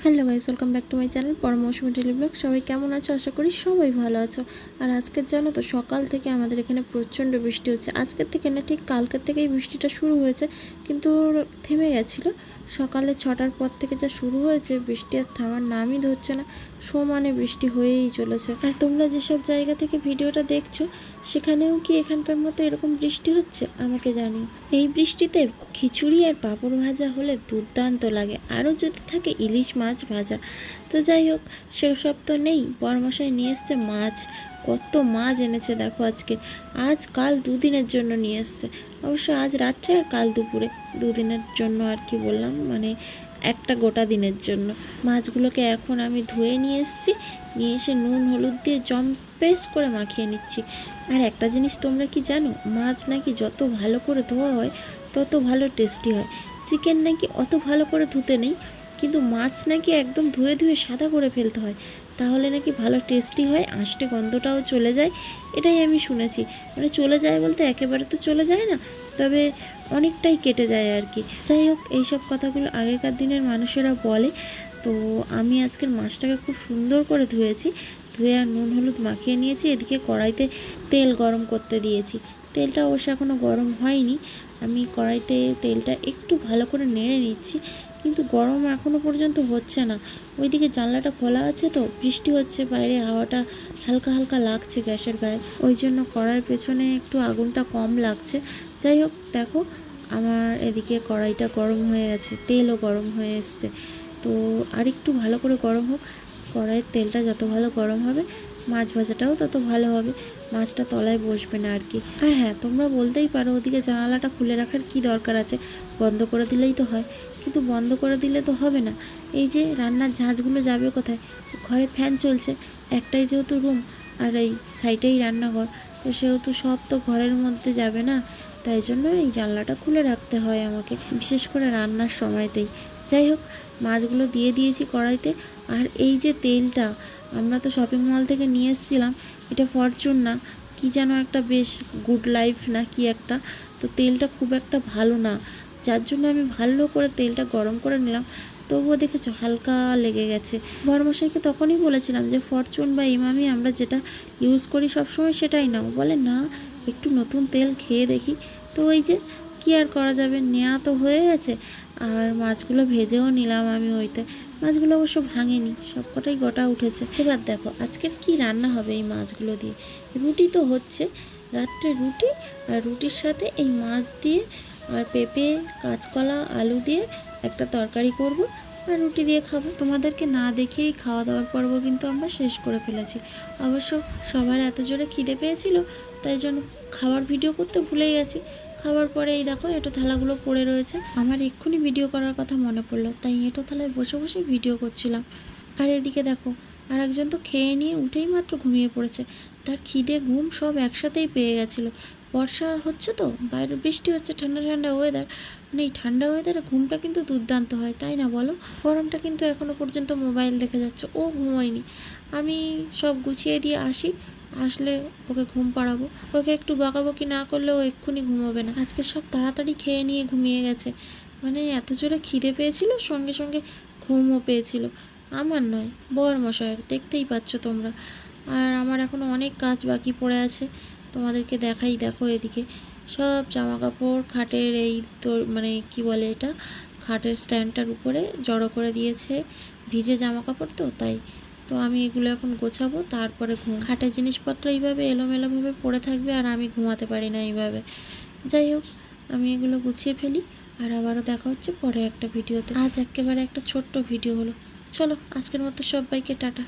Hello guys, welcome back to my channel পরমৌসুমী daily blog. সবাই কেমন আছো? আশা করি সবাই ভালো আছো। আর আজকের জানো তো, সকাল থেকে আমাদের এখানে প্রচণ্ড বৃষ্টি হচ্ছে। আজকের থেকে না, ঠিক কালকের থেকেই বৃষ্টিটা শুরু হয়েছে, কিন্তু থেমে গেছিলো। সকালে 6টার পর থেকে যা শুরু হয়েছে, বৃষ্টি আর থামার নামই ধরছে না। সমানে বৃষ্টি হয়েই চলেছে। আর তোমরা যেসব জায়গা থেকে ভিডিওটা দেখছো, সেখানেও কি এখানকার মতো এরকম বৃষ্টি হচ্ছে? আমাকে জানিও। এই বৃষ্টিতে খিচুড়ি আর পাঁপড় ভাজা হলে দুর্দান্ত লাগে, আরও যদি থাকে ইলিশ মাছ ভাজা। তো যাই হোক, সেসব তো নেই। বরমশাই নিয়ে এসছে মাছ। কত মাছ এনেছে দেখো আজকে। আজ কাল দুদিনের জন্য নিয়ে এসছে। অবশ্য আজ রাত্রে আর কাল দুপুরে, দুদিনের জন্য আর কি বললাম, মানে একটা গোটা দিনের জন্য। মাছগুলোকে এখন আমি ধুয়ে নিয়ে এসেছি, নিয়ে এসে নুন হলুদ দিয়ে জম্পেস করে মাখিয়ে নিচ্ছি। আর একটা জিনিস তোমরা কি জানো? মাছ নাকি যত ভালো করে ধোয়া হয় তত ভালো টেস্টি হয়। চিকেন নাকি অত ভালো করে ধুতে নেই, কিন্তু মাছ নাকি একদম ধুয়ে ধুয়ে সাদা করে ফেলতে হয়, তাহলে নাকি ভালো টেস্টি হয়, আঁশটে গন্ধটাও চলে যায়। এটাই আমি শুনেছি। মানে চলে যায় বলতে একেবারে তো চলে যায় না, তবে অনেকটাই কেটে যায় আর কি। যাই হোক, এইসব কথাগুলো আগেকার দিনের মানুষেরা বলে। তো আমি আজকের মাছটাকে খুব সুন্দর করে ধুয়েছি, ধুয়ে আর নুন হলুদ মাখিয়ে নিয়েছি। এদিকে কড়াইতে তেল গরম করতে দিয়েছি। তেলটা অবশ্য এখনও গরম হয়নি। আমি কড়াইতে তেলটা একটু ভালো করে নেড়ে নিচ্ছি, কিন্তু গরম এখনও পর্যন্ত হচ্ছে না। ওইদিকে জানলাটা খোলা আছে, তো বৃষ্টি হচ্ছে, বাইরে হাওয়াটা হালকা হালকা লাগছে গ্যাসের গায়ে, ওই জন্য কড়াইয়ের পেছনে একটু আগুনটা কম লাগছে। যাই হোক, দেখো আমার এদিকে কড়াইটা গরম হয়ে গেছে, তেলও গরম হয়ে এসছে। তো আর একটু ভালো করে গরম হোক। কড়াইয়ের তেলটা যত ভালো গরম হবে, মাছ ভাজাটাও তত ভালো হবে, মাছটা তলায় বসবে না আর কি। আর হ্যাঁ, তোমরা বলতেই পারো ওদিকে জানালাটা খুলে রাখার কি দরকার আছে, বন্ধ করে দিলেই তো হয়। কিন্তু বন্ধ করে দিলে তো হবে না। এই যে রান্নার ঝাঁঝগুলো যাবে কোথায়? ঘরে ফ্যান চলছে, একটাই যেহেতু রুম, আর এই সাইডেই রান্নাঘর, তো সেহেতু সব তো ঘরের মধ্যে যাবে না। তাই জন্য এই জানলাটা খুলে রাখতে হয় আমাকে, বিশেষ করে রান্নার সময়তেই। যাই হোক, মাছগুলো দিয়ে দিয়েছি কড়াইতে। আর এই যে তেলটা আমরা তো শপিং মল থেকে নিয়ে এসেছিলাম, এটা ফরচুন না, কি যেন একটা, বেশ গুড লাইফ না কি একটা, তো তেলটা খুব একটা ভালো না, যার জন্য আমি ভালো করে তেলটা গরম করে নিলাম। তবুও দেখেছো হালকা লেগে গেছে। বড়মশাইকে তখনই বলেছিলাম যে ফরচুন বা ইমামি আমরা যেটা ইউজ করি সবসময় সেটাই নাও। বলে না, একটু নতুন তেল খেয়ে দেখি। তো ওই যে, কি আর করা যাবে, নেওয়া তো হয়ে গেছে। আর মাছগুলো ভেজেও নিলাম আমি ওইতে। মাছগুলো অবশ্য ভাঙেনি, সবকটাই গোটা উঠেছে। এবার দেখো আজকের কি রান্না হবে এই মাছগুলো দিয়ে। রুটি তো হচ্ছে, রাত্রে রুটি, আর রুটির সাথে এই মাছ দিয়ে আর পেঁপে, কাঁচকলা, আলু দিয়ে একটা তরকারি করব, আর রুটি দিয়ে খাবো। তোমাদেরকে না দেখিয়েই খাওয়া দাওয়ার পর্ব কিন্তু আমরা শেষ করে ফেলেছি। অবশ্য সবার এত জোরে খিদে পেয়েছিল, তাই জন্য খাবার ভিডিও করতে ভুলেই গেছি। খাবার পরে এই দেখো এঁটো থালাগুলো পড়ে রয়েছে। আমার এক্ষুনি ভিডিও করার কথা মনে পড়লো, তাই এঁটো থালায় বসে বসে ভিডিও করছিলাম। আর এদিকে দেখো আর একজন তো খেয়ে নিয়ে উঠেই মাত্র ঘুমিয়ে পড়েছে। তার খিদে ঘুম সব একসাথেই পেয়ে গেছিলো। বর্ষা হচ্ছে তো, বাইরে বৃষ্টি হচ্ছে, ঠান্ডা ঠান্ডা ওয়েদার, মানে এই ঠান্ডা ওয়েদারে ঘুমটা কিন্তু দুর্দান্ত হয়, তাই না বলো? গরমটা কিন্তু এখনও পর্যন্ত মোবাইল দেখে যাচ্ছে, ও ঘুমোয়নি। আমি সব গুছিয়ে দিয়ে আসলে ওকে ঘুম পাড়াবো। ওকে একটু বকাবকি না করলে ও এক্ষুনি ঘুমোবে না। আজকে সব তাড়াতাড়ি খেয়ে নিয়ে ঘুমিয়ে গেছে, মানে এত জোরে খিদে পেয়েছিল, সঙ্গে সঙ্গে ঘুমও পেয়েছিল। আমার নয়, বরমশাইয়ের, দেখতেই পাচ্ছ তোমরা। আর আমার এখনও অনেক কাজ বাকি পড়ে আছে, তোমাদেরকে দেখাই। দেখো এদিকে সব জামা কাপড় খাটের এই তো, মানে কি বলে এটা, খাটের স্ট্যান্ডটার উপরে জড়ো করে দিয়েছে। ভিজে জামা কাপড় তো তাই। তো আমি এগুলো এখন গোছাবো, তারপরে খাটের জিনিসপত্র এইভাবে এলোমেলোভাবে পড়ে থাকবে, আর আমি ঘুমাতে পারি না এইভাবে। যাই হোক, আমি এগুলো গুছিয়ে ফেলি, আর আবারও দেখা হচ্ছে পরে একটা ভিডিওতে। আজ একেবারে একটা ছোট্ট ভিডিও হলো। চলো, আজকের মতো সবাইকে টাটা।